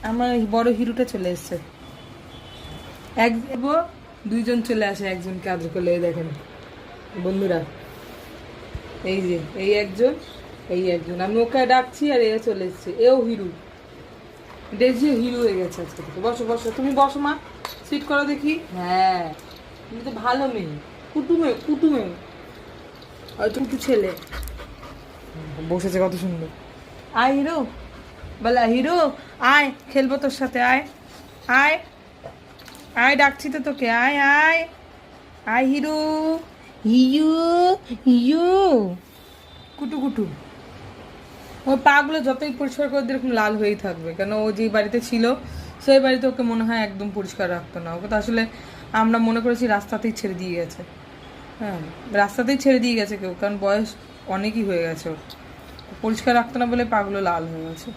আমার বড় হিরোটা চলে এসছে। এক দুইজন চলে আসে একজনকে আদর করলে, দেখেন বন্ধুরা, এই যে এই একজন, এই একজন, আমি ওকে ডাকছি আর এ চলে এসছে, এও হিরো, ডেজিও হিরো হয়ে গেছে আজকে থেকে। বসো বসো, তুমি বসো মা, সিট করো দেখি। হ্যাঁ তুমি তো ভালো মেয়ে, কুটুমে কুটুমে, হয়তো একটু ছেলে বসেছে কত সুন্দর। আয় হিরো, বলা হিরো আয় খেলবো তোর সাথে, আয় আয় আয়, ডাকছি তো তোকে, আয় আয় আয় হিরো, হিয়ু হিয়ু, কুটু কুটু। ওর পাগুলো যতই পরিষ্কার করে দিয়ে এরকম লাল হয়েই থাকবে, কেন ও যে বাড়িতে ছিল সেই বাড়িতে ওকে মনে হয় একদম পরিষ্কার রাখতো না। ওকে তো আসলে আমরা মনে করেছি রাস্তাতেই ছেড়ে দিয়ে গেছে। হ্যাঁ, রাস্তাতেই ছেড়ে দিয়ে গেছে কেউ, কারণ বয়স অনেকই হয়ে গেছে ওর, পরিষ্কার রাখতো না বলে পাগুলো লাল হয়ে গেছে।